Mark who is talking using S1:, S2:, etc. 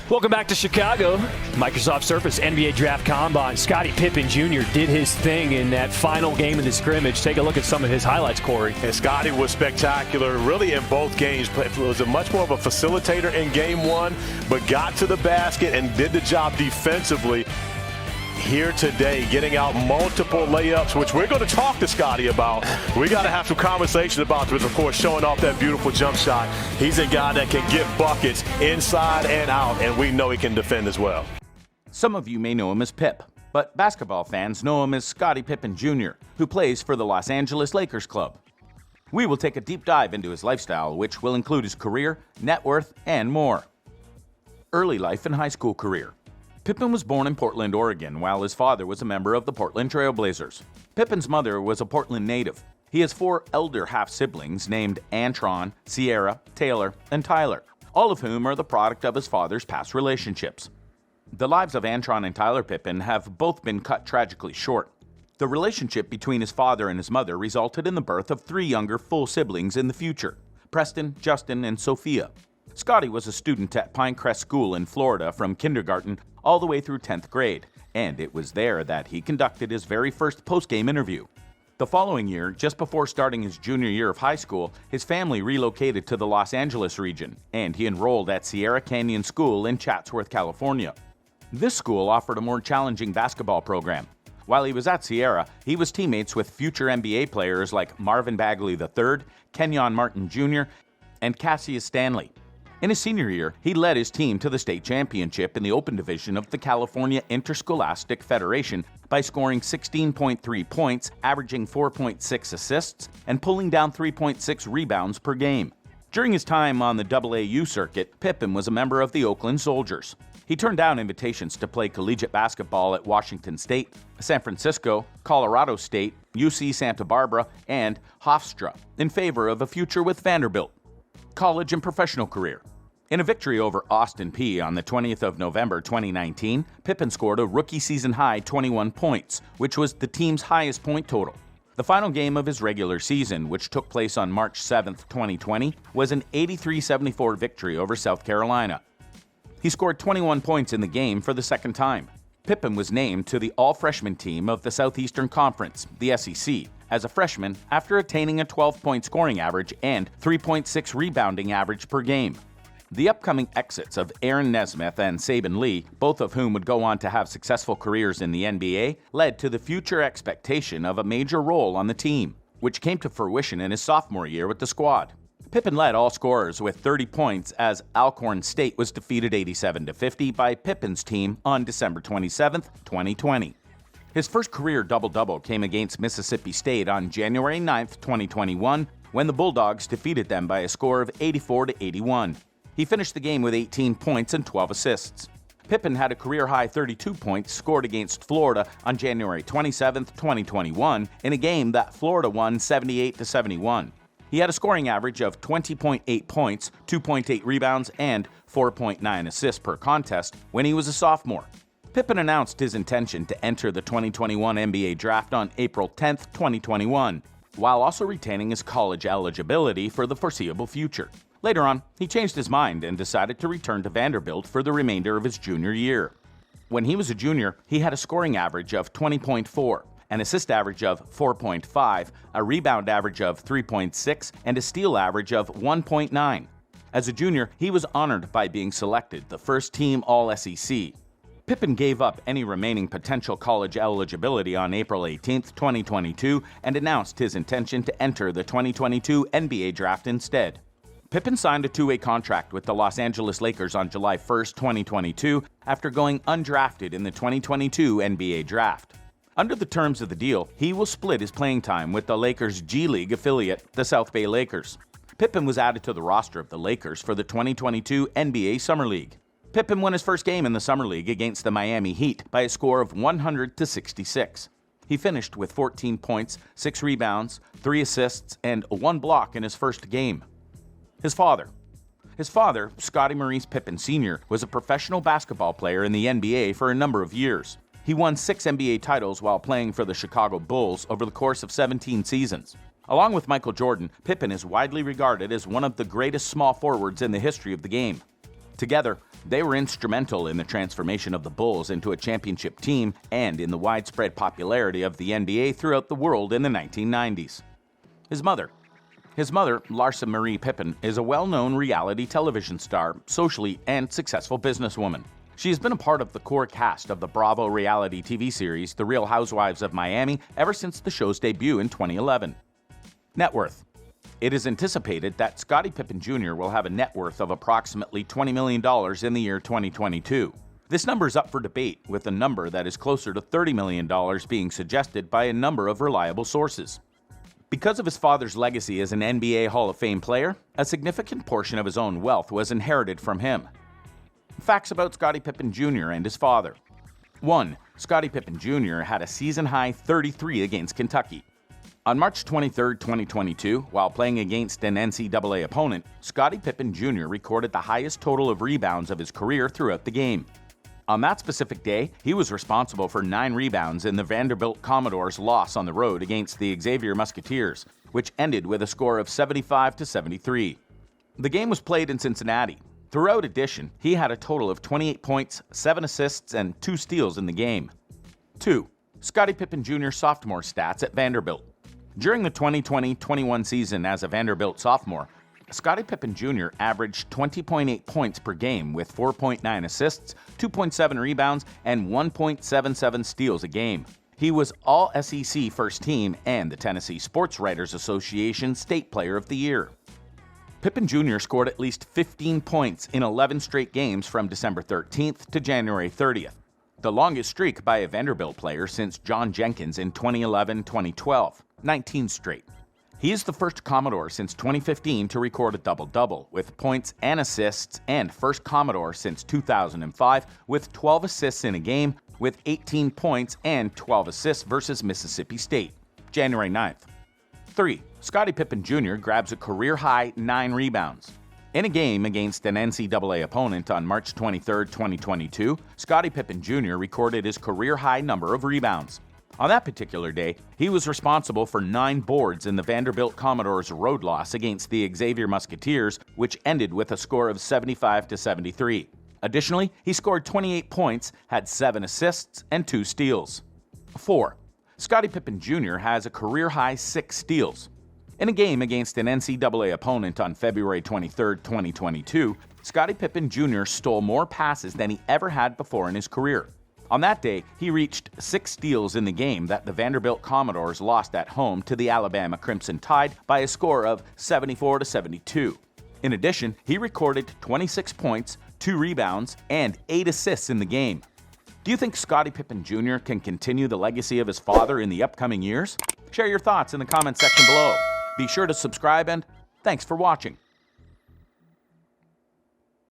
S1: Welcome back to Chicago. Microsoft Surface NBA Draft Combine. Scotty Pippen Jr. did his thing in that final game of the scrimmage. Take a look at some of his highlights, Corey.
S2: And Scotty was spectacular, really, in both games. Was a much more of a facilitator in game one, but got to the basket and did the job defensively. Here today, getting out multiple layups, which we're going to talk to Scotty about. We got to have some conversation about this, of course, showing off that beautiful jump shot. He's a guy that can get buckets inside and out, and we know he can defend as well.
S3: Some of you may know him as Pip, but basketball fans know him as Scotty Pippen Jr., who plays for the Los Angeles Lakers club. We will take a deep dive into his lifestyle, which will include his career, net worth, and more. Early life and high school career. Pippen was born in Portland, Oregon, while his father was a member of the Portland Trail Blazers. Pippen's mother was a Portland native. He has 4 elder half-siblings named Antron, Sierra, Taylor, and Tyler, all of whom are the product of his father's past relationships. The lives of Antron and Tyler Pippen have both been cut tragically short. The relationship between his father and his mother resulted in the birth of 3 younger full siblings in the future: Preston, Justin, and Sophia. Scotty was a student at Pinecrest School in Florida from kindergarten all the way through 10th grade, and it was there that he conducted his very first post-game interview. The following year, just before starting his junior year of high school, his family relocated to the Los Angeles region, and he enrolled at Sierra Canyon School in Chatsworth, California. This school offered a more challenging basketball program. While he was at Sierra, he was teammates with future NBA players like Marvin Bagley III, Kenyon Martin Jr., and Cassius Stanley. In his senior year, he led his team to the state championship in the open division of the California Interscholastic Federation by scoring 16.3 points, averaging 4.6 assists, and pulling down 3.6 rebounds per game. During his time on the AAU circuit, Pippen was a member of the Oakland Soldiers. He turned down invitations to play collegiate basketball at Washington State, San Francisco, Colorado State, UC Santa Barbara, and Hofstra in favor of a future with Vanderbilt. College and professional career. In a victory over Austin Peay on the 20th of November 2019, Pippen scored a rookie season high 21 points, which was the team's highest point total. The final game of his regular season, which took place on March 7, 2020, was an 83-74 victory over South Carolina. He scored 21 points in the game for the second time. Pippen was named to the all-freshman team of the Southeastern Conference, the SEC, as a freshman after attaining a 12-point scoring average and 3.6 rebounding average per game. The upcoming exits of Aaron Nesmith and Saban Lee, both of whom would go on to have successful careers in the NBA, led to the future expectation of a major role on the team, which came to fruition in his sophomore year with the squad. Pippen led all scorers with 30 points as Alcorn State was defeated 87-50 by Pippen's team on December 27, 2020. His first career double-double came against Mississippi State on January 9, 2021, when the Bulldogs defeated them by a score of 84-81. He finished the game with 18 points and 12 assists. Pippen had a career-high 32 points scored against Florida on January 27, 2021, in a game that Florida won 78-71. He had a scoring average of 20.8 points, 2.8 rebounds, and 4.9 assists per contest when he was a sophomore. Pippen announced his intention to enter the 2021 NBA Draft on April 10, 2021, while also retaining his college eligibility for the foreseeable future. Later on, he changed his mind and decided to return to Vanderbilt for the remainder of his junior year. When he was a junior, he had a scoring average of 20.4, an assist average of 4.5, a rebound average of 3.6, and a steal average of 1.9. As a junior, he was honored by being selected the first team All-SEC. Pippen gave up any remaining potential college eligibility on April 18, 2022, and announced his intention to enter the 2022 NBA Draft instead. Pippen signed a 2-way contract with the Los Angeles Lakers on July 1, 2022, after going undrafted in the 2022 NBA Draft. Under the terms of the deal, he will split his playing time with the Lakers' G League affiliate, the South Bay Lakers. Pippen was added to the roster of the Lakers for the 2022 NBA Summer League. Pippen won his first game in the Summer League against the Miami Heat by a score of 100-66. He finished with 14 points, 6 rebounds, 3 assists, and 1 block in his first game. His father, Scotty Maurice Pippen Sr., was a professional basketball player in the NBA for a number of years. He won 6 NBA titles while playing for the Chicago Bulls over the course of 17 seasons. Along with Michael Jordan, Pippen is widely regarded as one of the greatest small forwards in the history of the game. Together, they were instrumental in the transformation of the Bulls into a championship team and in the widespread popularity of the NBA throughout the world in the 1990s. His mother, Larsa Marie Pippen, is a well-known reality television star, socially and successful businesswoman. She has been a part of the core cast of the Bravo reality TV series The Real Housewives of Miami ever since the show's debut in 2011. Net worth. It is anticipated that Scotty Pippen Jr. will have a net worth of approximately $20 million in the year 2022. This number is up for debate, with a number that is closer to $30 million being suggested by a number of reliable sources. Because of his father's legacy as an NBA Hall of Fame player, a significant portion of his own wealth was inherited from him. Facts about Scotty Pippen Jr. and his father. 1. Scotty Pippen Jr. had a season-high 33 against Kentucky. On March 23, 2022, while playing against an NCAA opponent, Scotty Pippen Jr. recorded the highest total of rebounds of his career throughout the game. On that specific day, he was responsible for 9 rebounds in the Vanderbilt Commodores' loss on the road against the Xavier Musketeers, which ended with a score of 75-73. The game was played in Cincinnati. Throughout addition, he had a total of 28 points, 7 assists, and 2 steals in the game. 2. Scotty Pippen Jr. sophomore stats at Vanderbilt. During the 2020-21 season as a Vanderbilt sophomore, Scotty Pippen Jr. averaged 20.8 points per game with 4.9 assists, 2.7 rebounds, and 1.77 steals a game. He was All-SEC First Team and the Tennessee Sports Writers Association State Player of the Year. Pippen Jr. scored at least 15 points in 11 straight games from December 13th to January 30th, the longest streak by a Vanderbilt player since John Jenkins in 2011-2012, 19 straight. He is the first Commodore since 2015 to record a double-double, with points and assists, and first Commodore since 2005 with 12 assists in a game, with 18 points and 12 assists versus Mississippi State, January 9th. 3. Scotty Pippen Jr. grabs a career-high 9 rebounds. In a game against an NCAA opponent on March 23, 2022, Scotty Pippen Jr. recorded his career-high number of rebounds. On that particular day, he was responsible for 9 boards in the Vanderbilt Commodores' road loss against the Xavier Musketeers, which ended with a score of 75-73. Additionally, he scored 28 points, had 7 assists, and 2 steals. 4. Scotty Pippen Jr. has a career-high 6 steals. In a game against an NCAA opponent on February 23, 2022, Scotty Pippen Jr. stole more passes than he ever had before in his career. On that day, he reached 6 steals in the game that the Vanderbilt Commodores lost at home to the Alabama Crimson Tide by a score of 74-72. In addition, he recorded 26 points, 2 rebounds, and 8 assists in the game. Do you think Scotty Pippen Jr. can continue the legacy of his father in the upcoming years? Share your thoughts in the comments section below. Be sure to subscribe and thanks for watching.